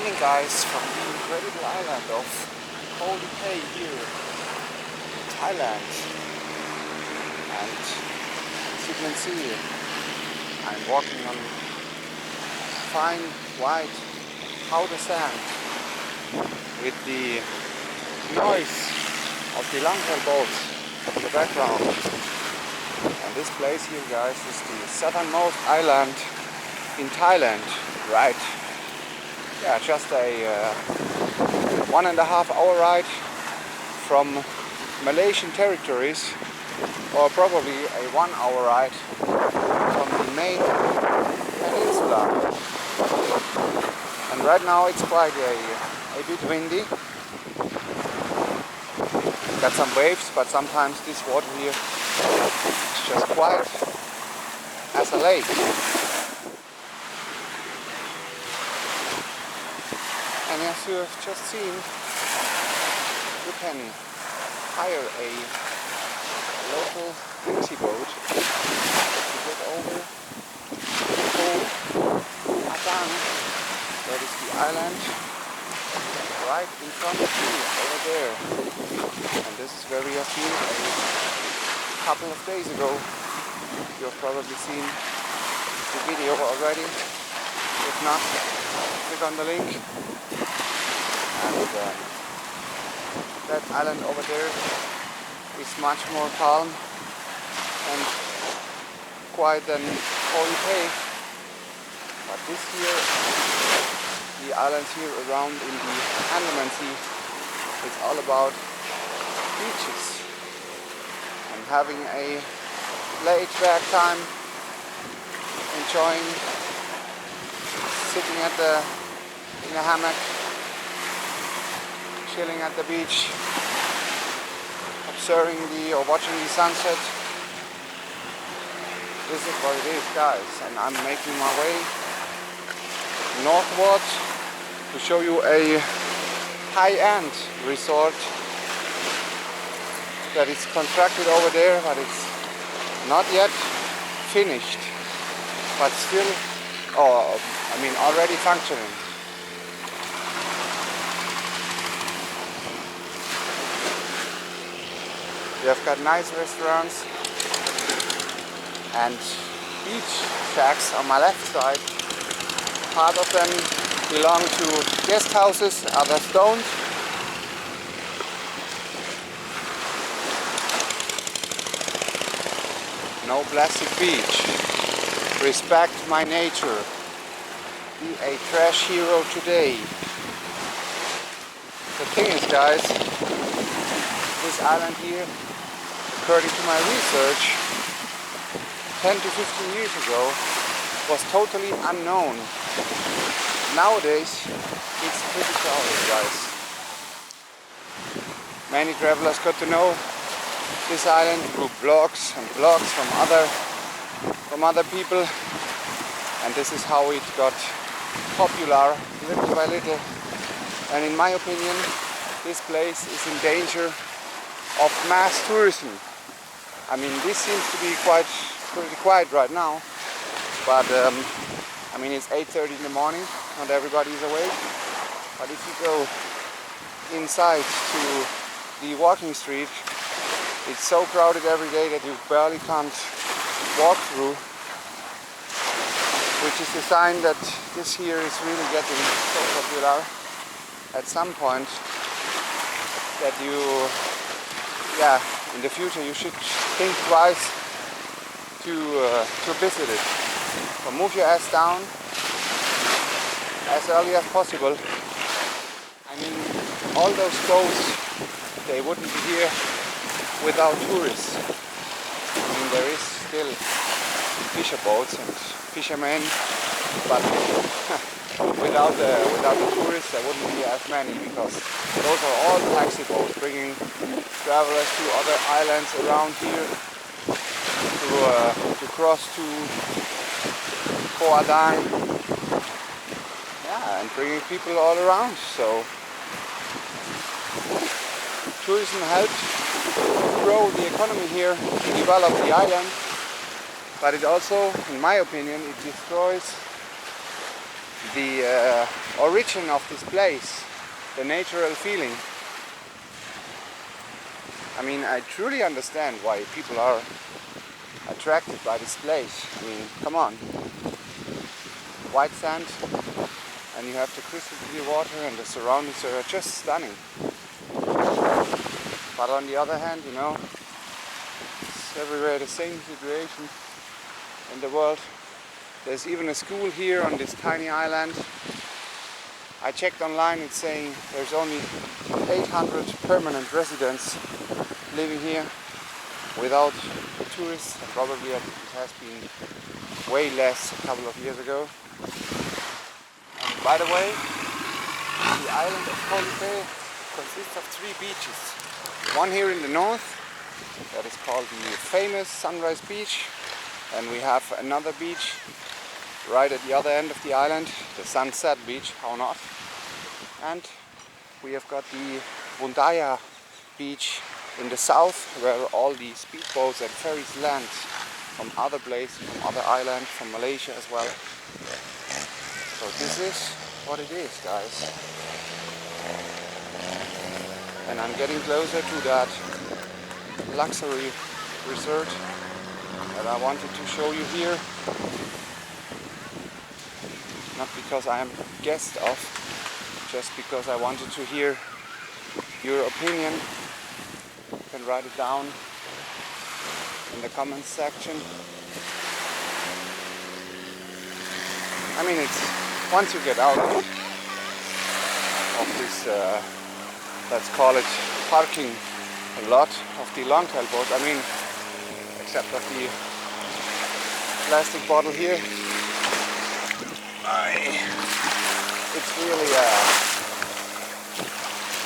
morning, guys, from the incredible island of Koh Lipe here in Thailand. And as you can see, I'm walking on fine white powder sand with the noise of the long-haul boats in the background. And this place here, guys, is the southernmost island in Thailand, right? Yeah, just a 1.5 hour ride from Malaysian territories, or probably a 1 hour ride from the main peninsula. And right now it's quite a bit windy. Got some waves, but sometimes this water here is just quiet as a lake. And as you have just seen, you can hire a local taxi boat to get over to Koh Lipe. That is the island right in front of you, over there. And this is where we have been a couple of days ago. You have probably seen the video already. If not, click on the link. And that island over there is much more calm and quiet than Koh Lipe. But this here, the islands here around in the Andaman Sea, it's all about beaches and having a laid-back time, enjoying sitting in a hammock, chilling at the beach, observing or watching the sunset. This is what it is, guys, and I'm making my way northward to show you a high-end resort that is constructed over there, but it's not yet finished, but still, already functioning. We have got nice restaurants and beach shacks on my left side. Part of them belong to guest houses, others don't. No plastic beach. Respect my nature. Be a trash hero today. The thing is, guys, this island here, according to my research, 10 to 15 years ago, was totally unknown. Nowadays, it's pretty crowded, guys. Many travelers got to know this island through blogs and blogs from other people, and this is how it got popular little by little. And in my opinion, this place is in danger of mass tourism. I mean, this seems to be pretty quiet right now, but it's 8:30 in the morning, not everybody is awake. But if you go inside to the walking street, it's so crowded every day that you barely can't walk through, which is a sign that this here is really getting so popular at some point that in the future you should think twice to visit it. So move your ass down as early as possible. I mean, all those boats, they wouldn't be here without tourists. I mean, there is still fisher boats and fishermen, but without the tourists there wouldn't be as many, because those are all taxi boats bringing travelers to other islands around here to cross to Koh Lipe, and bringing people all around. So tourism helped grow the economy here, develop the island, but it also, in my opinion, it destroys the origin of this place, the natural feeling. I mean, I truly understand why people are attracted by this place. I mean, come on. White sand, and you have the crystal clear water, and the surroundings are just stunning. But on the other hand, you know, it's everywhere the same situation in the world. There's even a school here on this tiny island. I checked online, it's saying there's only 800 permanent residents living here without tourists. And probably it has been way less a couple of years ago. And by the way, the island of Koh Lipe consists of 3 beaches. One here in the north, that is called the famous Sunrise Beach, and we have another beach right at the other end of the island, the Sunset Beach, how not. And we have got the Bundaya Beach in the south, where all the speedboats and ferries land from other places, from other islands, from Malaysia as well. So this is what it is, guys. And I'm getting closer to that luxury resort that I wanted to show you here. Not because I am guest of, just because I wanted to hear your opinion. You can write it down in the comments section. I mean, it's once you get out of this, let's call it parking lot of the longtail boat. I mean, except of the plastic bottle here. It's really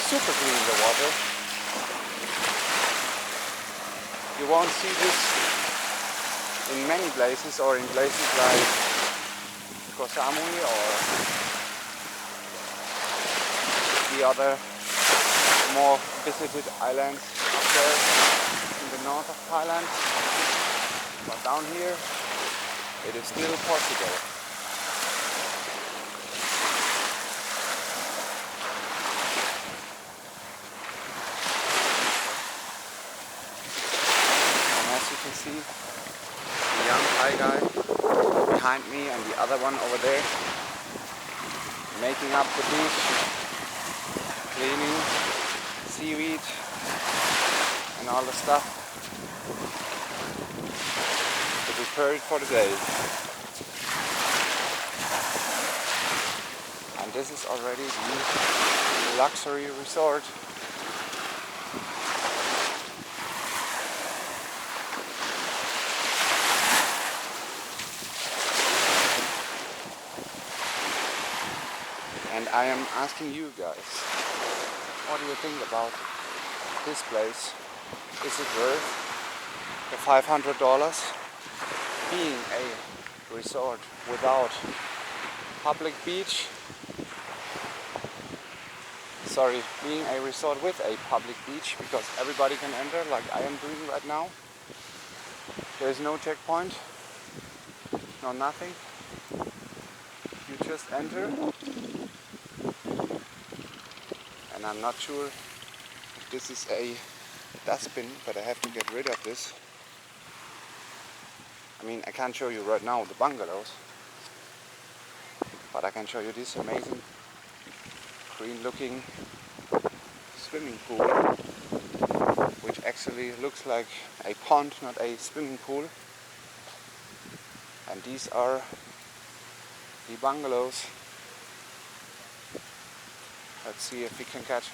super clean, the water. You won't see this in many places, or in places like Koh Samui or the other more visited islands up there in the north of Thailand. But down here it is still possible. See the young Thai guy behind me and the other one over there making up the beach, cleaning seaweed and all the stuff to prepare it for the day. And this is already the luxury resort. And I am asking you guys, what do you think about this place? Is it worth the $500 being a resort without public beach? Sorry, being a resort with a public beach, because everybody can enter like I am doing right now. There is no checkpoint, no nothing. You just enter. And I'm not sure if this is a dustbin, but I have to get rid of this. I mean, I can't show you right now the bungalows, but I can show you this amazing green looking swimming pool, which actually looks like a pond, not a swimming pool. And these are the bungalows. Let's see if we can catch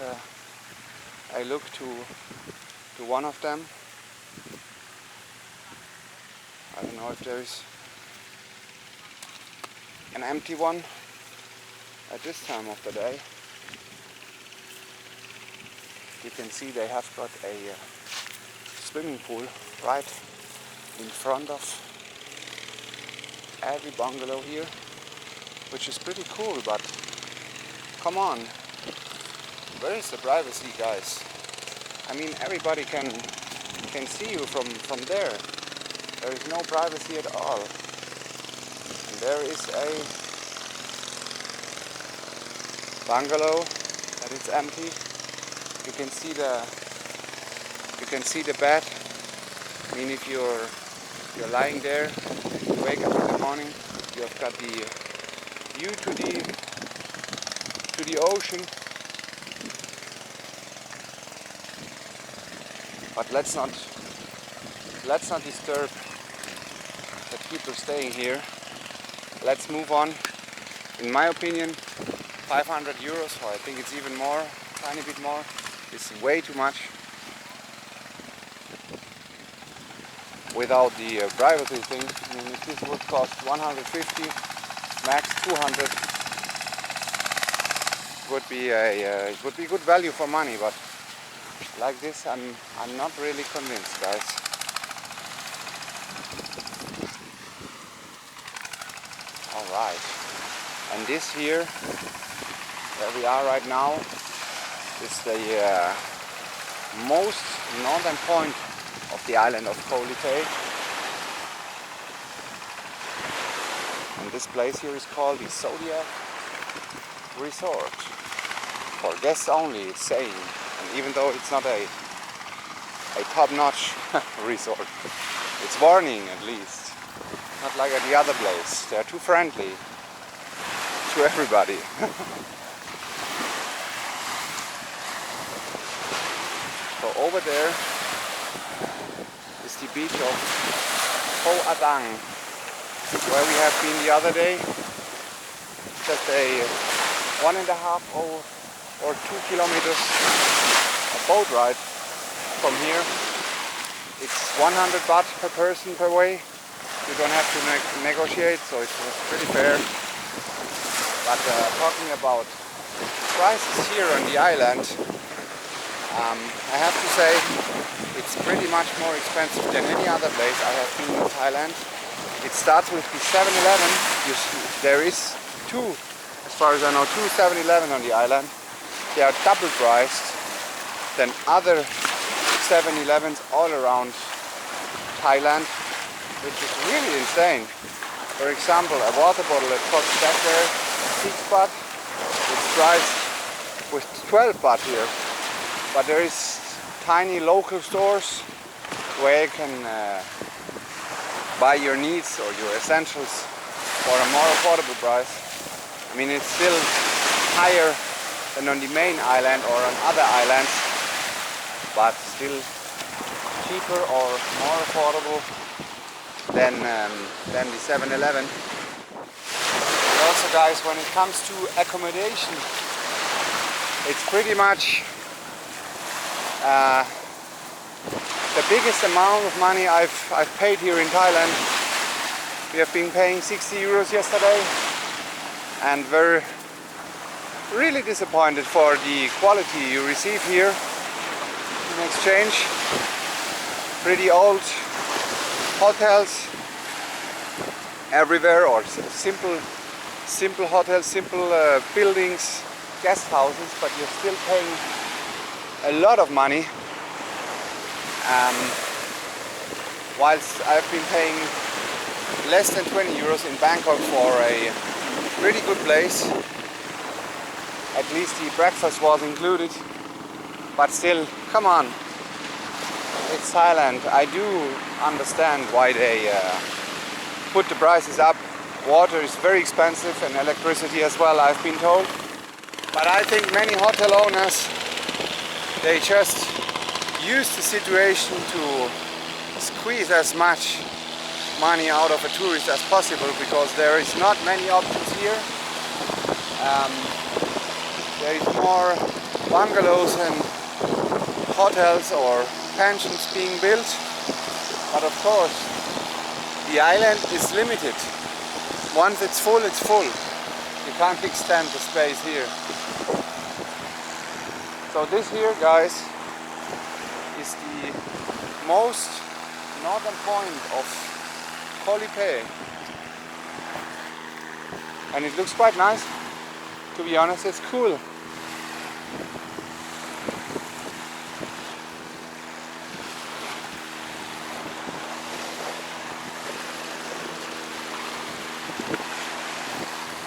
a look to one of them. I don't know if there is an empty one at this time of the day. You can see they have got a swimming pool right in front of every bungalow here, which is pretty cool, but come on. Where is the privacy, guys? I mean, everybody can see you from there. There is no privacy at all. And there is a bungalow that is empty. You can see the bed. I mean, if you're lying there, you wake up in the morning, you have got the view to the ocean. But let's not disturb the people staying here. Let's move on. In my opinion, 500 euros, or I think it's even more, tiny bit more, is way too much. Without the privacy thing, I mean, if this would cost 150, max 200, it would be good value for money. But like this, I'm not really convinced, guys. All right, and this here, where we are right now, is the most northern point of the island of Koh Lipe. And this place here is called the Zodiac Resort. For guests only, it's saying. And even though it's not a top-notch resort, it's warning at least. Not like at the other place. They're too friendly to everybody. So over there is the beach of Koh Adang, where we have been the other day. Just a 1.5 or 2 kilometers boat ride from here. It's 100 baht per person per way. You don't have to negotiate, so it's pretty fair. But talking about prices here on the island, I have to say it's pretty much more expensive than any other place I have been in Thailand. It starts with the 7-Eleven. There is two, as far as I know, two 7-Eleven on the island. They are double priced than other 7-Elevens all around Thailand, which is really insane. For example, a water bottle that costs back there 6 baht, it's priced with 12 baht here. But there is tiny local stores where you can buy your needs or your essentials for a more affordable price. I mean, it's still higher than on the main island or on other islands, but still cheaper or more affordable than the 7-Eleven. And also, guys, when it comes to accommodation, it's pretty much the biggest amount of money I've paid here in Thailand. We have been paying 60 euros yesterday, and we're really disappointed for the quality you receive here in exchange. Pretty old hotels everywhere, or simple hotels, simple buildings, guest houses, but you're still paying a lot of money. Whilst I've been paying less than 20 euros in Bangkok for a pretty good place. At least the breakfast was included, but still, come on, it's Thailand. I do understand why they put the prices up. Water is very expensive and electricity as well, I've been told. But I think many hotel owners, they just use the situation to squeeze as much money out of a tourist as possible, because there is not many options here. There is more bungalows and hotels or pensions being built, but of course the island is limited. Once it's full, it's full. You can't extend the space here. So this here, guys, is the most northern point of Koh Lipe, and it looks quite nice. To be honest, it's cool.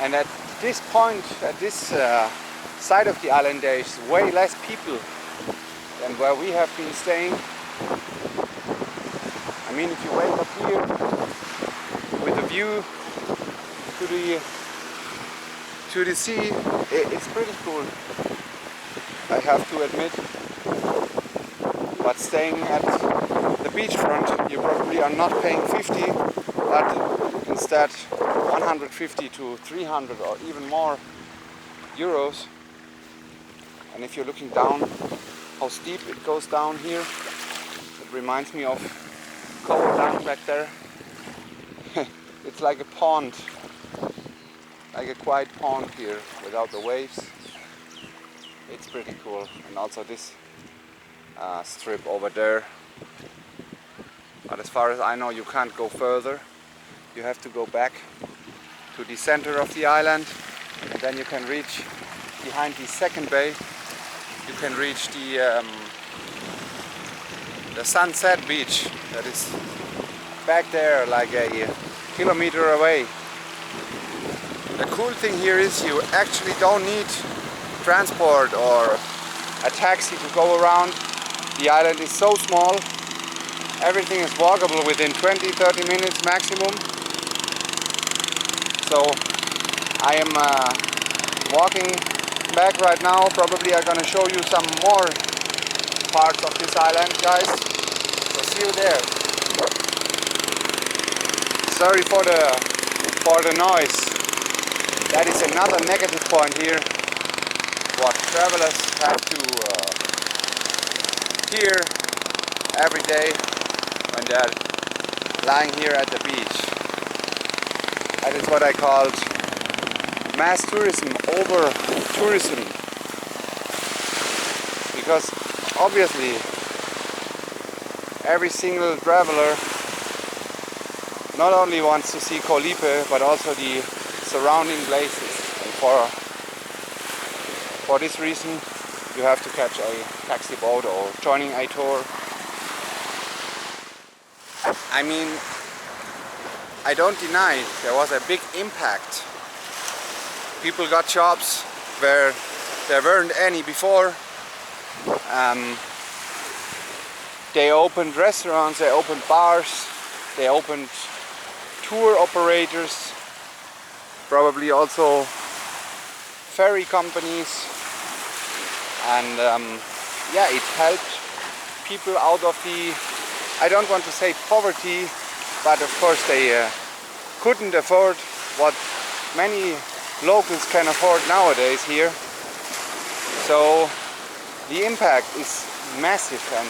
And at this point, at this side of the island there is way less people than where we have been staying. I mean, if you wake up here with a view to the sea, it's pretty cool, I have to admit. But staying at the beachfront, you probably are not paying 50, but instead 150 to 300 or even more euros. And if you're looking down how steep it goes down here, it reminds me of Koh Lipe back there. It's like a pond, like a quiet pond here without the waves. It's pretty cool. And also this strip over there. But as far as I know, you can't go further. You have to go back to the center of the island, and then you can reach behind the second bay. You can reach the Sunset Beach that is back there, like a kilometer away. The cool thing here is you actually don't need transport or a taxi to go around. The island is so small, everything is walkable within 20-30 minutes maximum. So I am walking back right now. Probably I'm gonna show you some more parts of this island, guys. So see you there. Sorry for the noise. That is another negative point here, what travelers have to hear every day when they're lying here at the beach. That is what I called mass tourism, over-tourism. Because obviously every single traveler not only wants to see Koh Lipe, but also the surrounding places. And for this reason, you have to catch a taxi boat or joining a tour. I mean, I don't deny there was a big impact. People got jobs where there weren't any before. They opened restaurants, they opened bars, they opened tour operators, probably also ferry companies, and yeah, it helped people out of the, I don't want to say poverty, but of course they couldn't afford what many locals can afford nowadays here. So the impact is massive, and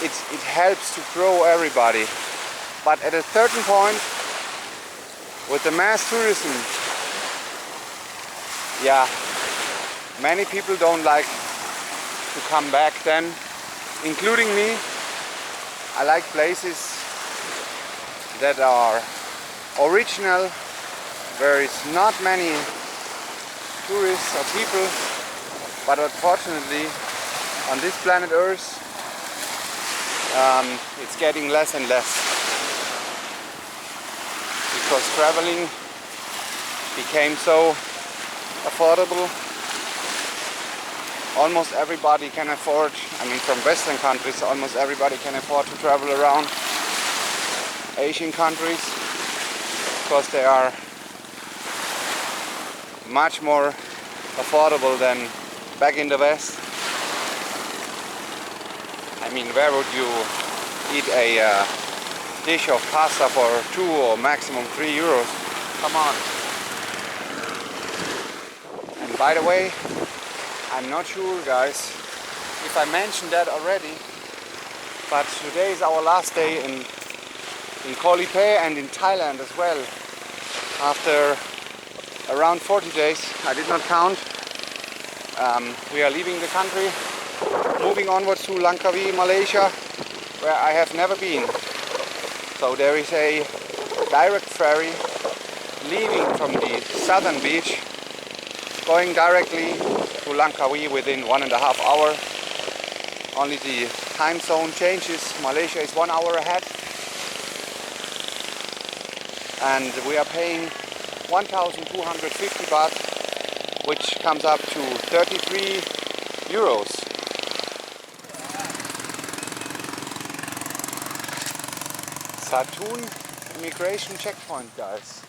it helps to grow everybody. But at a certain point, with the mass tourism, yeah, many people don't like to come back then, including me. I like places that are original, where it's not many tourists or people, but unfortunately on this planet Earth it's getting less and less, because traveling became so affordable. Almost everybody can afford, I mean from Western countries, almost everybody can afford to travel around. Asian countries, because they are much more affordable than back in the West. I mean, where would you eat a dish of pasta for 2 or maximum 3 euros? Come on. And by the way, I'm not sure, guys, if I mentioned that already, but today is our last day in Koh Lipe and in Thailand as well. After around 40 days, I did not count, we are leaving the country, moving onwards to Langkawi, Malaysia, where I have never been. So there is a direct ferry leaving from the southern beach, going directly to Langkawi within 1.5 hours. Only the time zone changes. Malaysia is 1 hour ahead. And we are paying 1,250 baht which comes up to 33 euros. Satun immigration checkpoint, guys.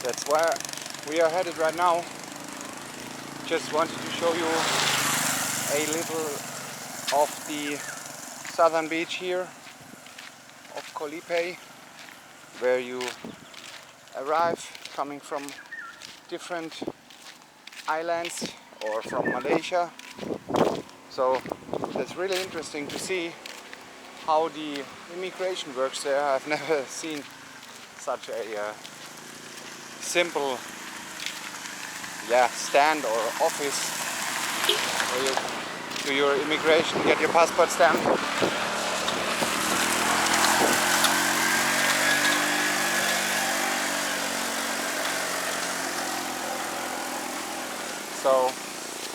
That's where we are headed right now. Just wanted to show you a little of the southern beach here of Koh Lipe, where you arrive coming from different islands or from Malaysia. So it's really interesting to see how the immigration works there. I've never seen such a simple stand or office where you do your immigration, get your passport stamped. So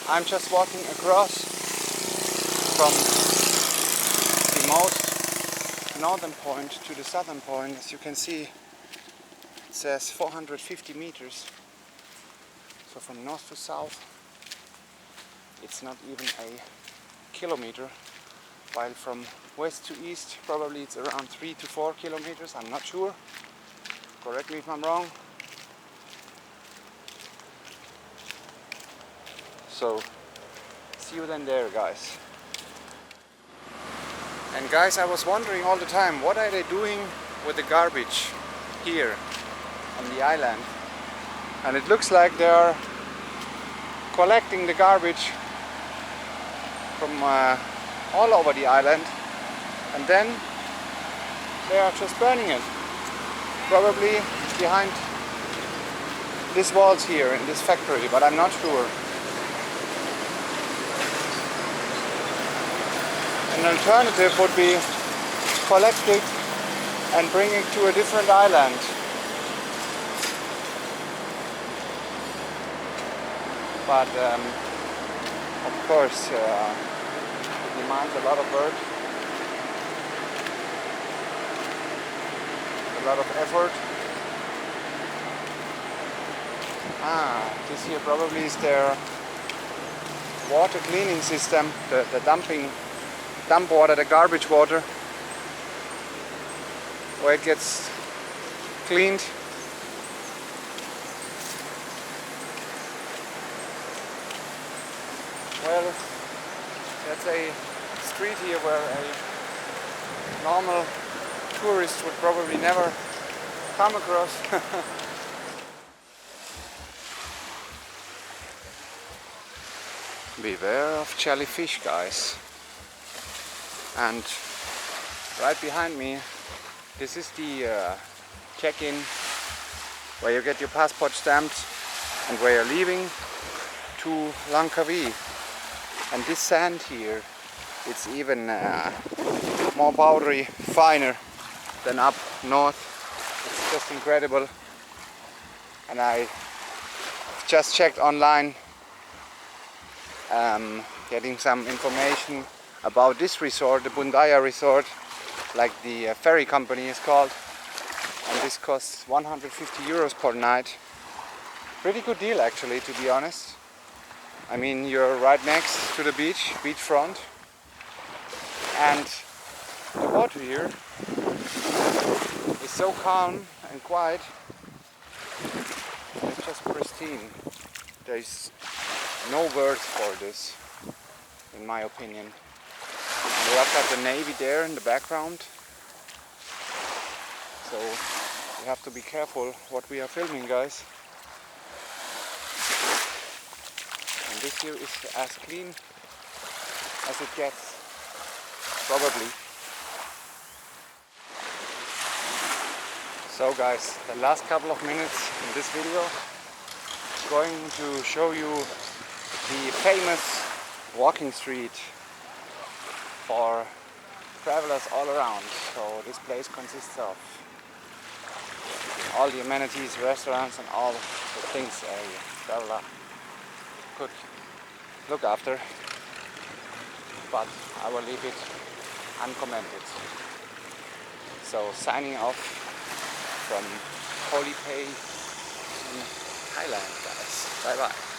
I'm just walking across from the most northern point to the southern point. As you can see, it says 450 meters. So from north to south, it's not even a kilometer, while from west to east, probably it's around 3 to 4 kilometers. I'm not sure. Correct me if I'm wrong. So, see you then there, guys. And guys, I was wondering all the time, what are they doing with the garbage here on the island? And it looks like they are collecting the garbage from all over the island, and then they are just burning it. Probably behind these walls here in this factory, but I'm not sure. An alternative would be collect it and bring it to a different island. But of course it demands a lot of work, a lot of effort. This here probably is their water cleaning system, the dump water, the garbage water, where it gets cleaned. Well, that's a street here where a normal tourist would probably never come across. Beware of jellyfish, guys. And right behind me, this is the check-in where you get your passport stamped and where you're leaving to Langkawi. And this sand here, it's even more powdery, finer than up north. It's just incredible. And I just checked online, getting some information about this resort, the Bundaya resort, like the ferry company is called. And this costs 150 euros per night. Pretty good deal actually, to be honest. I mean, you're right next to the beach, beachfront, and the water here is so calm and quiet. It's just pristine. There's no words for this, in my opinion. And we have got the Navy there in the background, so we have to be careful what we are filming, guys. And this here is as clean as it gets, probably. So guys, the last couple of minutes in this video, I'm going to show you the famous walking street for travelers all around. So this place consists of all the amenities, restaurants and all the things a traveler could look after, but I will leave it uncommented. So signing off from Koh Lipe in Thailand, guys. Bye bye.